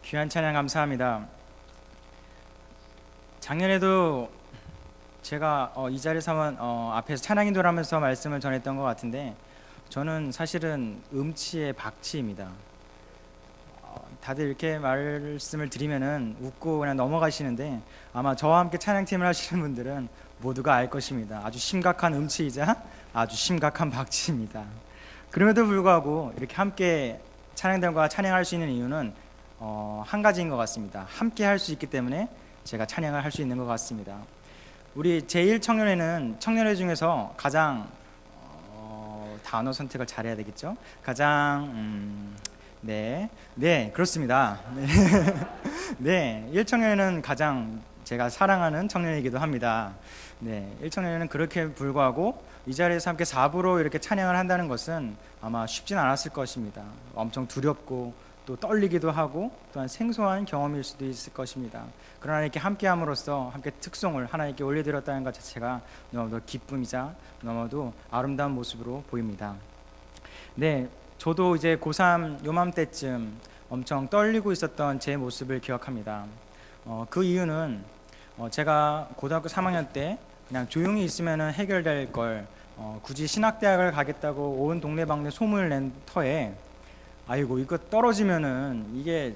귀한 찬양 감사합니다. 작년에도 제가 이 자리에서 한번 앞에서 찬양 인도를 하면서 말씀을 전했던 것 같은데, 저는 사실은 음치의 박치입니다. 다들 이렇게 말씀을 드리면은 웃고 그냥 넘어가시는데, 아마 저와 함께 찬양팀을 하시는 분들은 모두가 알 것입니다. 아주 심각한 음치이자 아주 심각한 박치입니다. 그럼에도 불구하고 이렇게 함께 찬양단과 찬양할 수 있는 이유는 한 가지인 것 같습니다. 함께 할 수 있기 때문에 제가 찬양을 할 수 있는 것 같습니다. 우리 제1청년회는 청년회 중에서 가장 단어 선택을 잘해야 되겠죠? 가장 네, 그렇습니다. 네, 1청년회는 가장 제가 사랑하는 청년이기도 합니다. 네, 1청년회는 그렇게 불구하고 이 자리에서 함께 4부로 이렇게 찬양을 한다는 것은 아마 쉽진 않았을 것입니다. 엄청 두렵고 또 떨리기도 하고 또한 생소한 경험일 수도 있을 것입니다. 그러나 이렇게 함께함으로써 함께 특송을 하나님께 올려드렸다는 것 자체가 너무도 기쁨이자 너무도 아름다운 모습으로 보입니다. 네, 저도 이제 고3 요맘때쯤 엄청 떨리고 있었던 제 모습을 기억합니다. 그 이유는 제가 고등학교 3학년 때 그냥 조용히 있으면 해결될 걸 굳이 신학대학을 가겠다고 온 동네방네 소문을 낸 터에 아이고 이거 떨어지면은 이게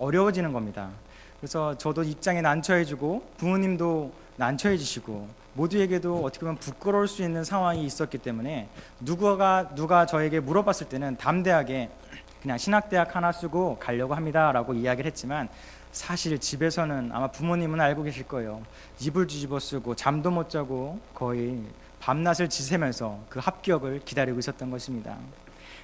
어려워지는 겁니다. 그래서 저도 입장에 난처해지고 부모님도 난처해지시고 모두에게도 어떻게 보면 부끄러울 수 있는 상황이 있었기 때문에 누가 저에게 물어봤을 때는 담대하게 그냥 신학대학 하나 쓰고 가려고 합니다 라고 이야기를 했지만, 사실 집에서는 아마 부모님은 알고 계실 거예요. 이불 뒤집어 쓰고 잠도 못 자고 거의 밤낮을 지새면서 그 합격을 기다리고 있었던 것입니다.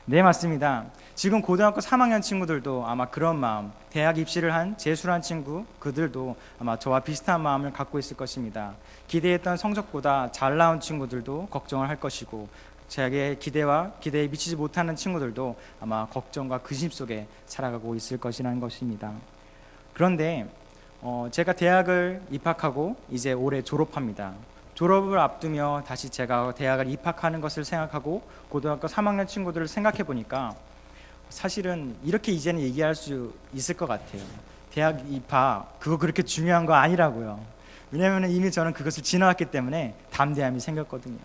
네, 맞습니다. 지금 고등학교 3학년 친구들도 아마 그런 마음, 대학 입시를 한 재수한 친구, 그들도 아마 저와 비슷한 마음을 갖고 있을 것입니다. 기대했던 성적보다 잘 나온 친구들도 걱정을 할 것이고, 자기의 기대에 미치지 못하는 친구들도 아마 걱정과 근심 속에 살아가고 있을 것이라는 것입니다. 그런데 제가 대학을 입학하고 이제 올해 졸업합니다. 졸업을 앞두며 다시 제가 대학을 입학하는 것을 생각하고 고등학교 3학년 친구들을 생각해 보니까 사실은 이렇게 이제는 얘기할 수 있을 것 같아요. 대학 입학 그거 그렇게 중요한 거 아니라고요. 왜냐하면 이미 저는 그것을 지나왔기 때문에 담대함이 생겼거든요.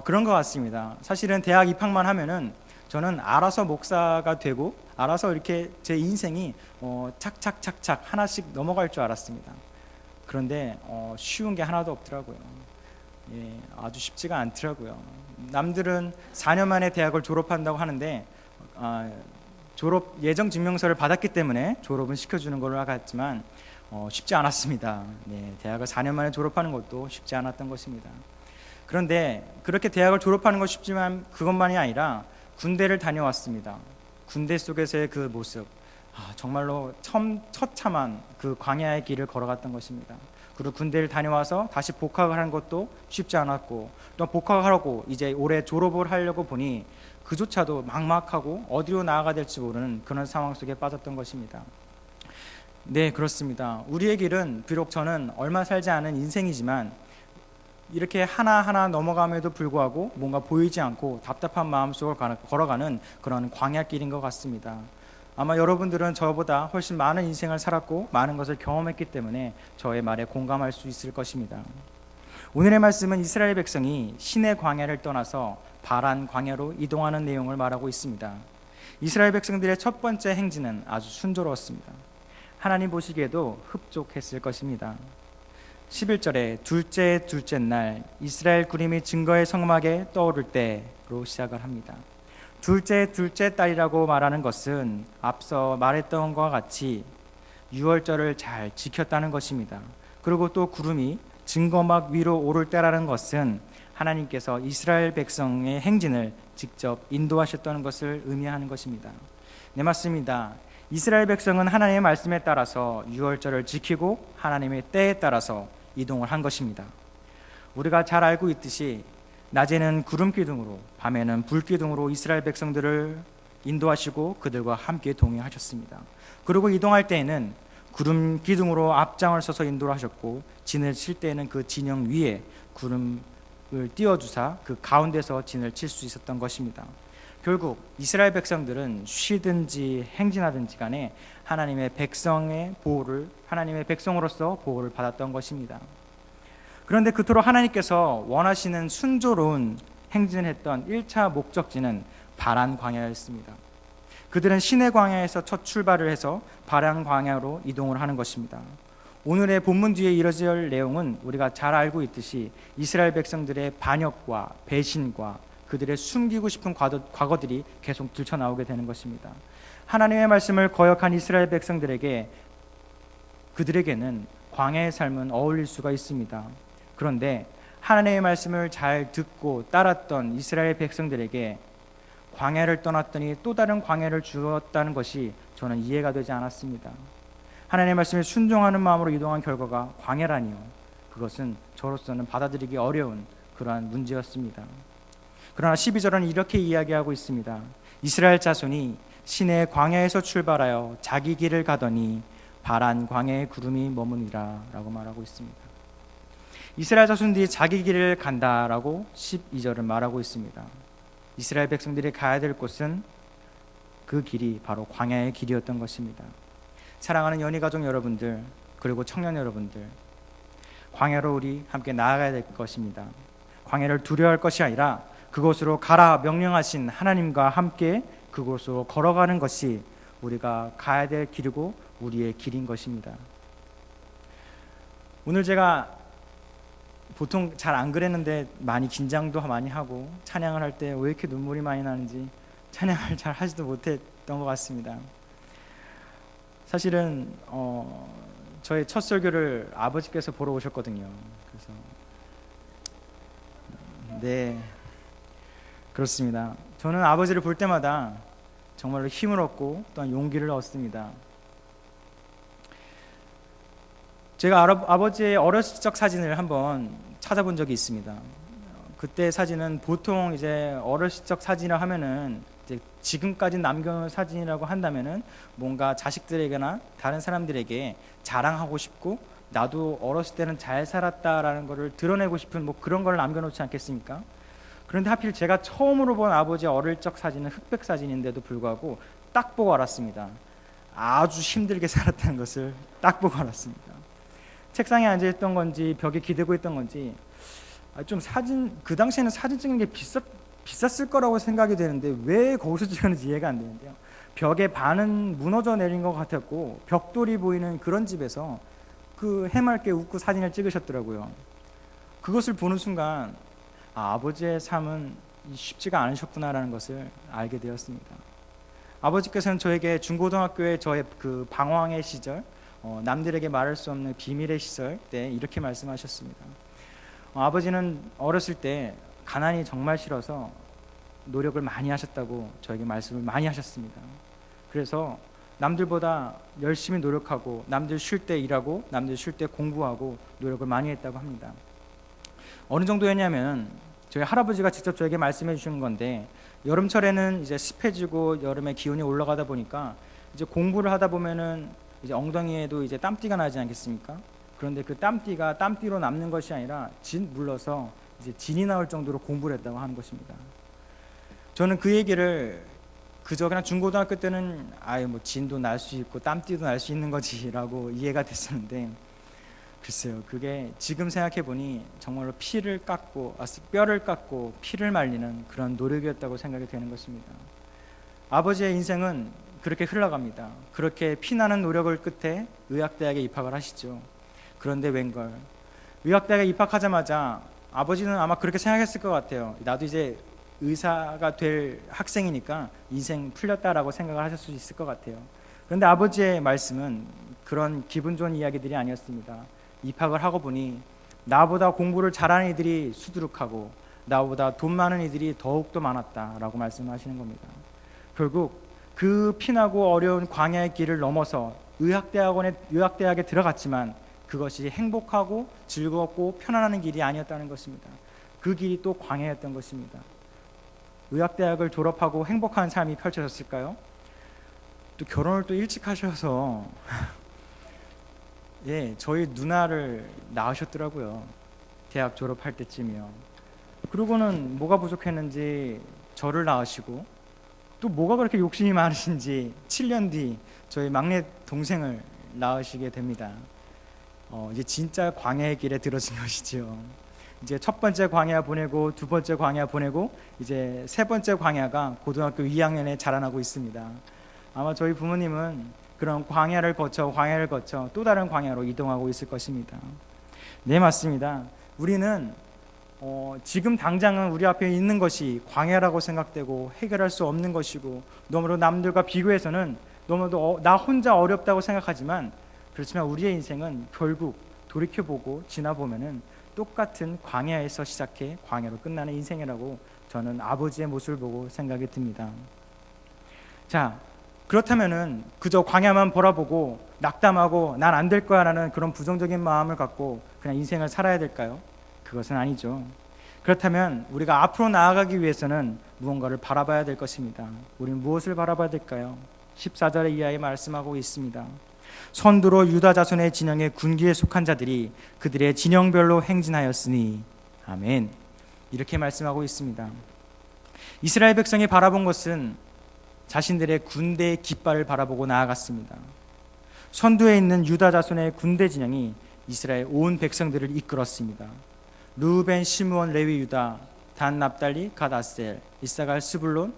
그런 것 같습니다. 사실은 대학 입학만 하면은 저는 알아서 목사가 되고 알아서 이렇게 제 인생이 착착착착 하나씩 넘어갈 줄 알았습니다. 그런데 쉬운 게 하나도 없더라고요. 예, 아주 쉽지가 않더라고요. 남들은 4년 만에 대학을 졸업한다고 하는데 졸업 예정 증명서를 받았기 때문에 졸업은 시켜주는 걸로 같지만 쉽지 않았습니다. 네, 대학을 4년 만에 졸업하는 것도 쉽지 않았던 것입니다. 그런데 그렇게 대학을 졸업하는 것 쉽지만 그것만이 아니라 군대를 다녀왔습니다. 군대 속에서의 그 모습, 정말로 처참한 그 광야의 길을 걸어갔던 것입니다. 그리고 군대를 다녀와서 다시 복학을 하는 것도 쉽지 않았고, 또 복학을 하고 이제 올해 졸업을 하려고 보니 그조차도 막막하고 어디로 나아가야 될지 모르는 그런 상황 속에 빠졌던 것입니다. 네, 그렇습니다. 우리의 길은 비록 저는 얼마 살지 않은 인생이지만 이렇게 하나하나 넘어감에도 불구하고 뭔가 보이지 않고 답답한 마음속을 걸어가는 그런 광야길인 것 같습니다. 아마 여러분들은 저보다 훨씬 많은 인생을 살았고 많은 것을 경험했기 때문에 저의 말에 공감할 수 있을 것입니다. 오늘의 말씀은 이스라엘 백성이 신의 광야를 떠나서 바란 광야로 이동하는 내용을 말하고 있습니다. 이스라엘 백성들의 첫 번째 행진은 아주 순조로웠습니다. 하나님 보시기에도 흡족했을 것입니다. 11절에 둘째 날 이스라엘 구림이 증거의 성막에 떠오를 때로 시작을 합니다. 둘째 딸이라고 말하는 것은 앞서 말했던 것과 같이 유월절을 잘 지켰다는 것입니다. 그리고 또 구름이 증거막 위로 오를 때라는 것은 하나님께서 이스라엘 백성의 행진을 직접 인도하셨다는 것을 의미하는 것입니다. 네, 맞습니다. 이스라엘 백성은 하나님의 말씀에 따라서 유월절을 지키고 하나님의 때에 따라서 이동을 한 것입니다. 우리가 잘 알고 있듯이 낮에는 구름 기둥으로 밤에는 불 기둥으로 이스라엘 백성들을 인도하시고 그들과 함께 동행하셨습니다. 그리고 이동할 때에는 구름 기둥으로 앞장을 서서 인도를 하셨고, 진을 칠 때에는 그 진영 위에 구름을 띄워주사 그 가운데서 진을 칠 수 있었던 것입니다. 결국 이스라엘 백성들은 쉬든지 행진하든지 간에 하나님의 백성으로서 보호를 받았던 것입니다. 그런데 그토록 하나님께서 원하시는 순조로운 행진을 했던 1차 목적지는 바란 광야였습니다. 그들은 시내 광야에서 첫 출발을 해서 바란 광야로 이동을 하는 것입니다. 오늘의 본문 뒤에 이뤄질 내용은 우리가 잘 알고 있듯이 이스라엘 백성들의 반역과 배신과 그들의 숨기고 싶은 과거들이 계속 들춰나오게 되는 것입니다. 하나님의 말씀을 거역한 이스라엘 백성들에게 그들에게는 광야의 삶은 어울릴 수가 있습니다. 그런데 하나님의 말씀을 잘 듣고 따랐던 이스라엘 백성들에게 광야를 떠났더니 또 다른 광야를 주었다는 것이 저는 이해가 되지 않았습니다. 하나님의 말씀에 순종하는 마음으로 이동한 결과가 광야라니요. 그것은 저로서는 받아들이기 어려운 그러한 문제였습니다. 그러나 12절은 이렇게 이야기하고 있습니다. 이스라엘 자손이 시내 광야에서 출발하여 자기 길을 가더니 바란 광야의 구름이 머무니라 라고 말하고 있습니다. 이스라엘 자손들이 자기 길을 간다라고 12절은 말하고 있습니다. 이스라엘 백성들이 가야 될 곳은 그 길이 바로 광야의 길이었던 것입니다. 사랑하는 연희가족 여러분들, 그리고 청년 여러분들, 광야로 우리 함께 나아가야 될 것입니다. 광야를 두려워할 것이 아니라 그곳으로 가라 명령하신 하나님과 함께 그곳으로 걸어가는 것이 우리가 가야 될 길이고 우리의 길인 것입니다. 오늘 제가 보통 잘 안 그랬는데 많이 긴장도 많이 하고 찬양을 할 때 왜 이렇게 눈물이 많이 나는지 찬양을 잘 하지도 못했던 것 같습니다. 사실은 저의 첫 설교를 아버지께서 보러 오셨거든요. 그래서 네, 그렇습니다. 저는 아버지를 볼 때마다 정말로 힘을 얻고 또한 용기를 얻습니다. 제가 아버지의 어렸을 적 사진을 한번 찾아본 적이 있습니다. 그때 사진은 보통 이제 어렸을 적 사진을 하면은 이제 지금까지 남겨놓은 사진이라고 한다면은 뭔가 자식들에게나 다른 사람들에게 자랑하고 싶고 나도 어렸을 때는 잘 살았다라는 것을 드러내고 싶은 뭐 그런 걸 남겨놓지 않겠습니까? 그런데 하필 제가 처음으로 본 아버지의 어릴 적 사진은 흑백 사진인데도 불구하고 딱 보고 알았습니다. 아주 힘들게 살았다는 것을 딱 보고 알았습니다. 책상에 앉아 있던 건지 벽에 기대고 있던 건지 좀 그 당시에는 사진 찍는 게 비쌌을 거라고 생각이 되는데 왜 거기서 찍었는지 이해가 안 되는데요. 벽에 반은 무너져 내린 것 같았고 벽돌이 보이는 그런 집에서 그 해맑게 웃고 사진을 찍으셨더라고요. 그것을 보는 순간 아버지의 삶은 쉽지가 않으셨구나라는 것을 알게 되었습니다. 아버지께서는 저에게 중고등학교의 저의 그 방황의 시절, 남들에게 말할 수 없는 비밀의 시절 때 이렇게 말씀하셨습니다. 아버지는 어렸을 때 가난이 정말 싫어서 노력을 많이 하셨다고 저에게 말씀을 많이 하셨습니다. 그래서 남들보다 열심히 노력하고 남들 쉴 때 일하고 남들 쉴 때 공부하고 노력을 많이 했다고 합니다. 어느 정도였냐면 저희 할아버지가 직접 저에게 말씀해 주신 건데 여름철에는 이제 습해지고 여름에 기온이 올라가다 보니까 이제 공부를 하다 보면은 이제 엉덩이에도 이제 땀띠가 나지 않겠습니까? 그런데 그 땀띠가 땀띠로 남는 것이 아니라 진 물러서 이제 진이 나올 정도로 공부를 했다고 하는 것입니다. 저는 그 얘기를 그저 그냥 중고등학교 때는 뭐 진도 날 수 있고 땀띠도 날 수 있는 거지라고 이해가 됐었는데 글쎄요, 그게 지금 생각해 보니 정말로 뼈를 깎고 피를 말리는 그런 노력이었다고 생각이 되는 것입니다. 아버지의 인생은 그렇게 흘러갑니다. 그렇게 피나는 노력을 끝에 의학대학에 입학을 하시죠. 그런데 웬걸 의학대학에 입학하자마자 아버지는 아마 그렇게 생각했을 것 같아요. 나도 이제 의사가 될 학생이니까 인생 풀렸다라고 생각을 하실 수 있을 것 같아요. 그런데 아버지의 말씀은 그런 기분 좋은 이야기들이 아니었습니다. 입학을 하고 보니 나보다 공부를 잘하는 이들이 수두룩하고 나보다 돈 많은 이들이 더욱더 많았다라고 말씀하시는 겁니다. 결국 그 피나고 어려운 광야의 길을 넘어서 의학대학에 들어갔지만 그것이 행복하고 즐겁고 편안한 길이 아니었다는 것입니다. 그 길이 또 광야였던 것입니다. 의학대학을 졸업하고 행복한 삶이 펼쳐졌을까요? 또 결혼을 또 일찍 하셔서 저희 누나를 낳으셨더라고요. 대학 졸업할 때쯤이요. 그러고는 뭐가 부족했는지 저를 낳으시고 또 뭐가 그렇게 욕심이 많으신지 7년 뒤 저희 막내 동생을 낳으시게 됩니다. 이제 진짜 광야의 길에 들어진 것이죠. 이제 첫 번째 광야 보내고 두 번째 광야 보내고 이제 세 번째 광야가 고등학교 2학년에 자라나고 있습니다. 아마 저희 부모님은 그런 광야를 거쳐 또 다른 광야로 이동하고 있을 것입니다. 네, 맞습니다. 우리는 지금 당장은 우리 앞에 있는 것이 광야라고 생각되고 해결할 수 없는 것이고 너무도 남들과 비교해서는 너무도 나 혼자 어렵다고 생각하지만, 그렇지만 우리의 인생은 결국 돌이켜보고 지나보면은 똑같은 광야에서 시작해 광야로 끝나는 인생이라고 저는 아버지의 모습을 보고 생각이 듭니다. 자, 그렇다면은 그저 광야만 바라보고 낙담하고 난 안 될 거야 라는 그런 부정적인 마음을 갖고 그냥 인생을 살아야 될까요? 그것은 아니죠. 그렇다면 우리가 앞으로 나아가기 위해서는 무언가를 바라봐야 될 것입니다. 우리는 무엇을 바라봐야 될까요? 14절의 이하에 말씀하고 있습니다. 선두로 유다 자손의 진영의 군기에 속한 자들이 그들의 진영별로 행진하였으니. 아멘. 이렇게 말씀하고 있습니다. 이스라엘 백성이 바라본 것은 자신들의 군대의 깃발을 바라보고 나아갔습니다. 선두에 있는 유다 자손의 군대 진영이 이스라엘 온 백성들을 이끌었습니다. 르우벤, 시므온, 레위, 유다, 단, 납달리, 갓, 아셀, 이사갈, 스불론,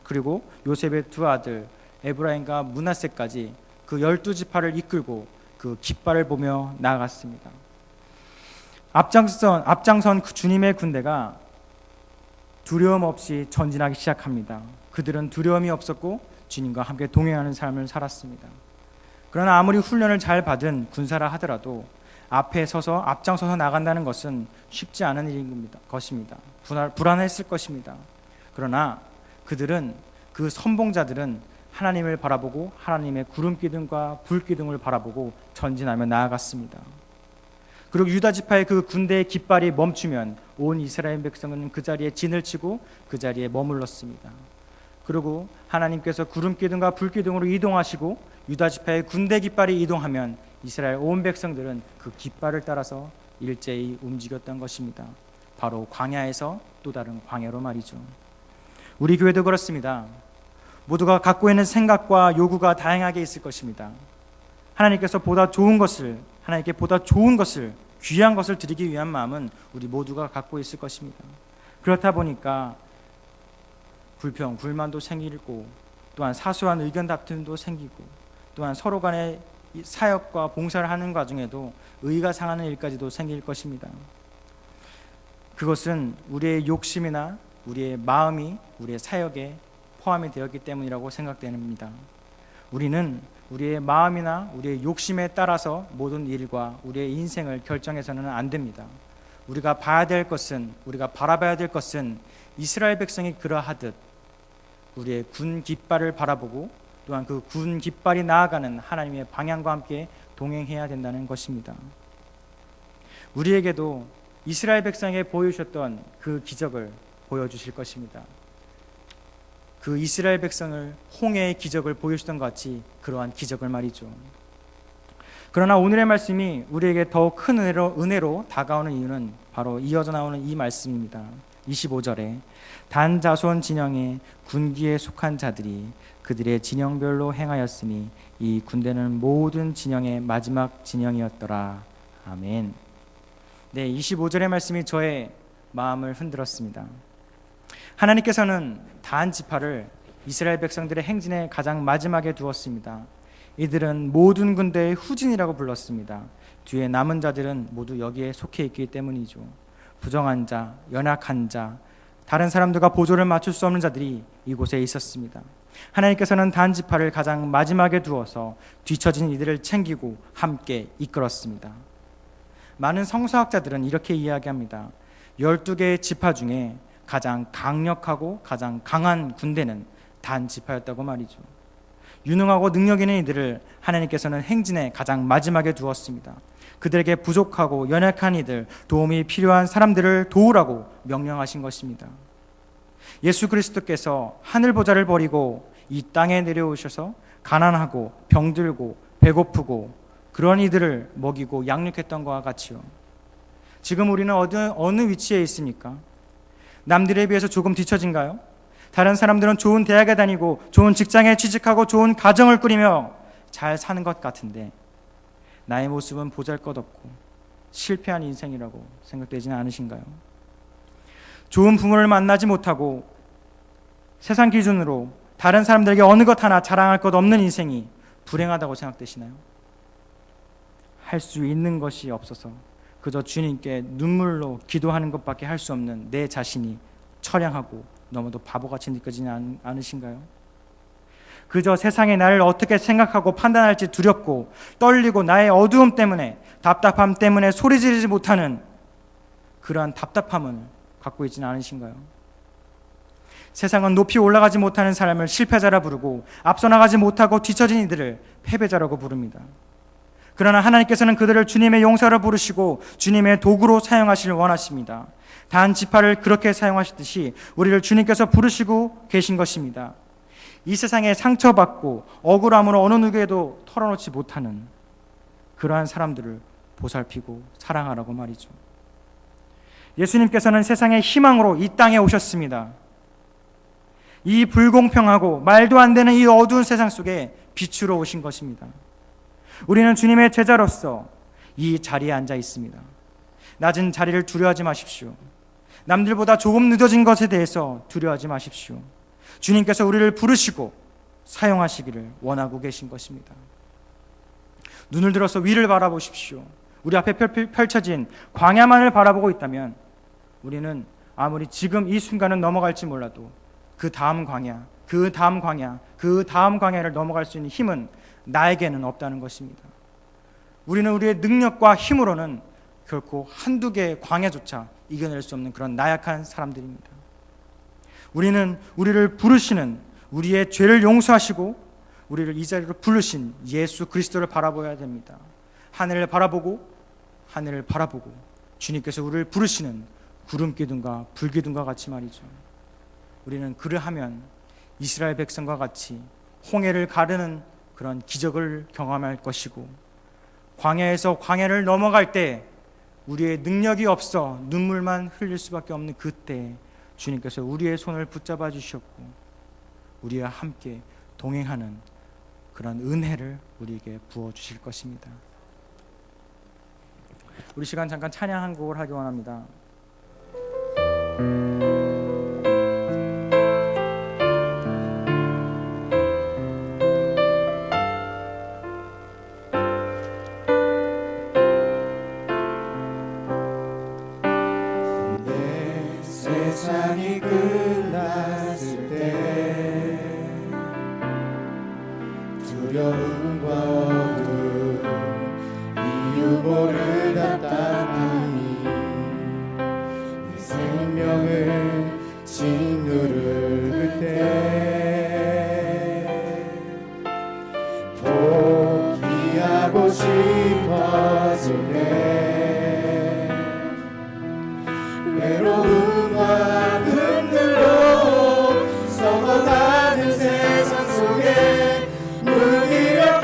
그리고 요셉의 두 아들 에브라임과 므낫세까지 그 12지파를 이끌고 그 깃발을 보며 나아갔습니다. 앞장선 그 주님의 군대가 두려움 없이 전진하기 시작합니다. 그들은 두려움이 없었고 주님과 함께 동행하는 삶을 살았습니다. 그러나 아무리 훈련을 잘 받은 군사라 하더라도 앞에 서서 앞장서서 나간다는 것은 쉽지 않은 일인 것입니다. 불안했을 것입니다. 그러나 그들은, 그 선봉자들은 하나님을 바라보고 하나님의 구름기둥과 불기둥을 바라보고 전진하며 나아갔습니다. 그리고 유다 지파의 그 군대의 깃발이 멈추면 온 이스라엘 백성은 그 자리에 진을 치고 그 자리에 머물렀습니다. 그리고 하나님께서 구름기둥과 불기둥으로 이동하시고 유다 지파의 군대 깃발이 이동하면 이스라엘 온 백성들은 그 깃발을 따라서 일제히 움직였던 것입니다. 바로 광야에서 또 다른 광야로 말이죠. 우리 교회도 그렇습니다. 모두가 갖고 있는 생각과 요구가 다양하게 있을 것입니다. 하나님께 보다 좋은 것을, 귀한 것을 드리기 위한 마음은 우리 모두가 갖고 있을 것입니다. 그렇다 보니까 불평, 불만도 생기고, 또한 사소한 의견 다툼도 생기고, 또한 서로 간의 사역과 봉사를 하는 과정에도 의가 상하는 일까지도 생길 것입니다. 그것은 우리의 욕심이나 우리의 마음이 우리의 사역에 포함이 되었기 때문이라고 생각됩니다. 우리는 우리의 마음이나 우리의 욕심에 따라서 모든 일과 우리의 인생을 결정해서는 안 됩니다. 우리가 봐야 될 것은, 우리가 바라봐야 될 것은 이스라엘 백성이 그러하듯 우리의 군 깃발을 바라보고 또한 그 군 깃발이 나아가는 하나님의 방향과 함께 동행해야 된다는 것입니다. 우리에게도 이스라엘 백성에 보여주셨던 그 기적을 보여주실 것입니다. 그 이스라엘 백성을 홍해의 기적을 보여주셨던 것 같이 그러한 기적을 말이죠. 그러나 오늘의 말씀이 우리에게 더 큰 은혜로 다가오는 이유는 바로 이어져 나오는 이 말씀입니다. 25절에 단 자손 진영의 군기에 속한 자들이 그들의 진영별로 행하였으니 이 군대는 모든 진영의 마지막 진영이었더라. 아멘. 네, 25절의 말씀이 저의 마음을 흔들었습니다. 하나님께서는 단 지파를 이스라엘 백성들의 행진의 가장 마지막에 두었습니다. 이들은 모든 군대의 후진이라고 불렀습니다. 뒤에 남은 자들은 모두 여기에 속해 있기 때문이죠. 부정한 자, 연약한 자, 다른 사람들과 보조를 맞출 수 없는 자들이 이곳에 있었습니다. 하나님께서는 단 지파를 가장 마지막에 두어서 뒤처진 이들을 챙기고 함께 이끌었습니다. 많은 성서학자들은 이렇게 이야기합니다. 12개의 지파 중에 가장 강력하고 가장 강한 군대는 단 지파였다고 말이죠. 유능하고 능력 있는 이들을 하나님께서는 행진의 가장 마지막에 두었습니다. 그들에게 부족하고 연약한 이들, 도움이 필요한 사람들을 도우라고 명령하신 것입니다. 예수 그리스도께서 하늘 보좌를 버리고 이 땅에 내려오셔서 가난하고 병들고 배고프고 그런 이들을 먹이고 양육했던 것과 같이요. 지금 우리는 어느 위치에 있습니까? 남들에 비해서 조금 뒤처진가요? 다른 사람들은 좋은 대학에 다니고 좋은 직장에 취직하고 좋은 가정을 꾸리며 잘 사는 것 같은데 나의 모습은 보잘것없고 실패한 인생이라고 생각되지는 않으신가요? 좋은 부모를 만나지 못하고 세상 기준으로 다른 사람들에게 어느 것 하나 자랑할 것 없는 인생이 불행하다고 생각되시나요? 할 수 있는 것이 없어서 그저 주님께 눈물로 기도하는 것밖에 할 수 없는 내 자신이 처량하고 너무도 바보같이 느껴지지 않으신가요? 그저 세상이 나를 어떻게 생각하고 판단할지 두렵고 떨리고 나의 어두움 때문에 답답함 때문에 소리 지르지 못하는 그러한 답답함을 갖고 있지는 않으신가요? 세상은 높이 올라가지 못하는 사람을 실패자라 부르고 앞서 나가지 못하고 뒤처진 이들을 패배자라고 부릅니다. 그러나 하나님께서는 그들을 주님의 용사로 부르시고 주님의 도구로 사용하시길 원하십니다. 단 지파를 그렇게 사용하셨듯이 우리를 주님께서 부르시고 계신 것입니다. 이 세상에 상처받고 억울함으로 어느 누구에도 털어놓지 못하는 그러한 사람들을 보살피고 사랑하라고 말이죠. 예수님께서는 세상의 희망으로 이 땅에 오셨습니다. 이 불공평하고 말도 안 되는 이 어두운 세상 속에 빛으로 오신 것입니다. 우리는 주님의 제자로서 이 자리에 앉아 있습니다. 낮은 자리를 두려워하지 마십시오. 남들보다 조금 늦어진 것에 대해서 두려워하지 마십시오. 주님께서 우리를 부르시고 사용하시기를 원하고 계신 것입니다. 눈을 들어서 위를 바라보십시오. 우리 앞에 펼쳐진 광야만을 바라보고 있다면 우리는 아무리 지금 이 순간은 넘어갈지 몰라도 그 다음 광야, 그 다음 광야, 그 다음 광야를 넘어갈 수 있는 힘은 나에게는 없다는 것입니다. 우리는 우리의 능력과 힘으로는 결코 한두 개의 광야조차 이겨낼 수 없는 그런 나약한 사람들입니다. 우리는 우리를 부르시는 우리의 죄를 용서하시고 우리를 이 자리로 부르신 예수 그리스도를 바라보아야 됩니다. 하늘을 바라보고 주님께서 우리를 부르시는 구름기둥과 불기둥과 같이 말이죠. 우리는 그러하면 이스라엘 백성과 같이 홍해를 가르는 그런 기적을 경험할 것이고 광야에서 광야를 넘어갈 때 우리의 능력이 없어 눈물만 흘릴 수밖에 없는 그때 주님께서 우리의 손을 붙잡아 주셨고 우리와 함께 동행하는 그런 은혜를 우리에게 부어주실 것입니다. 우리 시간 잠깐 찬양 한 곡을 하기 원합니다. 세상이 끝났을 때 두려움과 어두움 이유 모를 답답함이 내 생명을 짓누를 때 포기하고 싶어질 때 외로움과 흔들로 썩어가는 세상 속에 무기력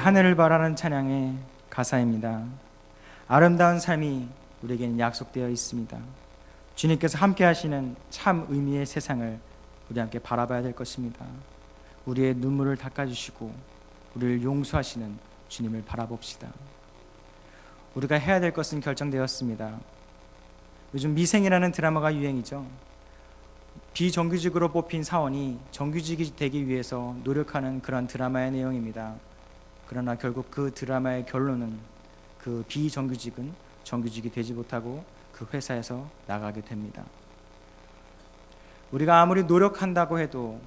하늘을 바라는 찬양의 가사입니다. 아름다운 삶이 우리에게는 약속되어 있습니다. 주님께서 함께 하시는 참 의미의 세상을 우리 함께 바라봐야 될 것입니다. 우리의 눈물을 닦아주시고 우리를 용서하시는 주님을 바라봅시다. 우리가 해야 될 것은 결정되었습니다. 요즘 미생이라는 드라마가 유행이죠. 비정규직으로 뽑힌 사원이 정규직이 되기 위해서 노력하는 그런 드라마의 내용입니다. 그러나 결국 그 드라마의 결론은 그 비정규직은 정규직이 되지 못하고 그 회사에서 나가게 됩니다. 우리가 아무리 노력한다고 해도,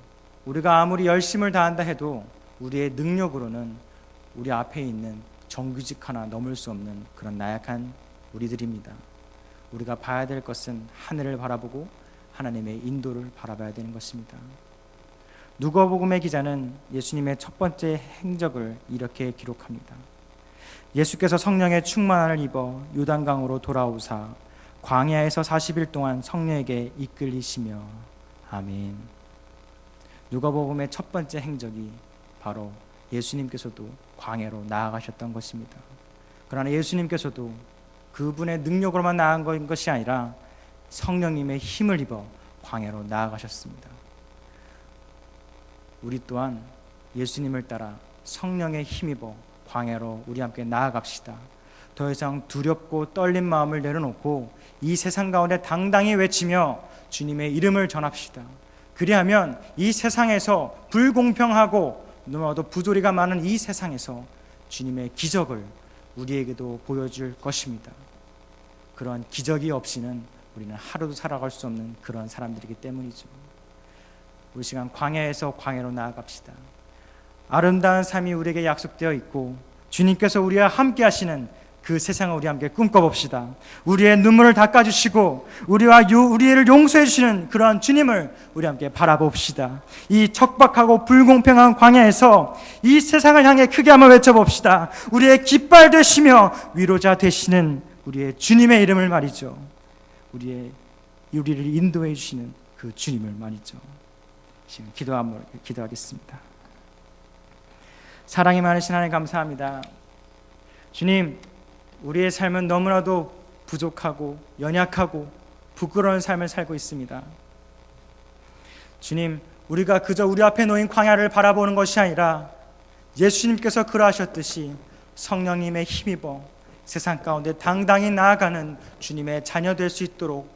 우리가 아무리 열심을 다한다 해도 우리의 능력으로는 우리 앞에 있는 정규직 하나 넘을 수 없는 그런 나약한 우리들입니다. 우리가 봐야 될 것은 하늘을 바라보고 하나님의 인도를 바라봐야 되는 것입니다. 누가복음의 기자는 예수님의 첫 번째 행적을 이렇게 기록합니다. 예수께서 성령의 충만함을 입어 요단강으로 돌아오사 광야에서 40일 동안 성령에게 이끌리시며. 아멘. 누가복음의 첫 번째 행적이 바로 예수님께서도 광야로 나아가셨던 것입니다. 그러나 예수님께서도 그분의 능력으로만 나아간 것이 아니라 성령님의 힘을 입어 광야로 나아가셨습니다. 우리 또한 예수님을 따라 성령의 힘입어 광야로 우리 함께 나아갑시다. 더 이상 두렵고 떨린 마음을 내려놓고 이 세상 가운데 당당히 외치며 주님의 이름을 전합시다. 그리하면 이 세상에서 불공평하고 너무나도 부조리가 많은 이 세상에서 주님의 기적을 우리에게도 보여줄 것입니다. 그런 기적이 없이는 우리는 하루도 살아갈 수 없는 그런 사람들이기 때문이죠. 우리 시간 광야에서 광야로 나아갑시다. 아름다운 삶이 우리에게 약속되어 있고 주님께서 우리와 함께 하시는 그 세상을 우리 함께 꿈꿔봅시다. 우리의 눈물을 닦아주시고 우리를 용서해 주시는 그러한 주님을 우리 함께 바라봅시다. 이 척박하고 불공평한 광야에서 이 세상을 향해 크게 한번 외쳐봅시다. 우리의 깃발 되시며 위로자 되시는 우리의 주님의 이름을 말이죠. 우리를 인도해 주시는 그 주님을 말이죠. 지금 기도하겠습니다. 사랑이 많으신 하나님 감사합니다. 주님, 우리의 삶은 너무나도 부족하고 연약하고 부끄러운 삶을 살고 있습니다. 주님, 우리가 그저 우리 앞에 놓인 광야를 바라보는 것이 아니라 예수님께서 그러하셨듯이 성령님의 힘입어 세상 가운데 당당히 나아가는 주님의 자녀 될 수 있도록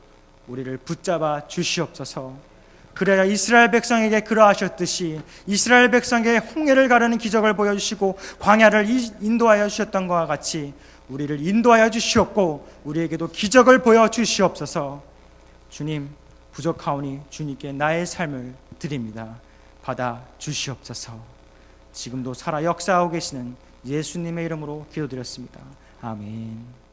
우리를 붙잡아 주시옵소서. 그래야 이스라엘 백성에게 그러하셨듯이 이스라엘 백성에게 홍해를 가르는 기적을 보여주시고 광야를 인도하여 주셨던 것과 같이 우리를 인도하여 주시옵고 우리에게도 기적을 보여주시옵소서. 주님, 부족하오니 주님께 나의 삶을 드립니다. 받아 주시옵소서. 지금도 살아 역사하고 계시는 예수님의 이름으로 기도드렸습니다. 아멘.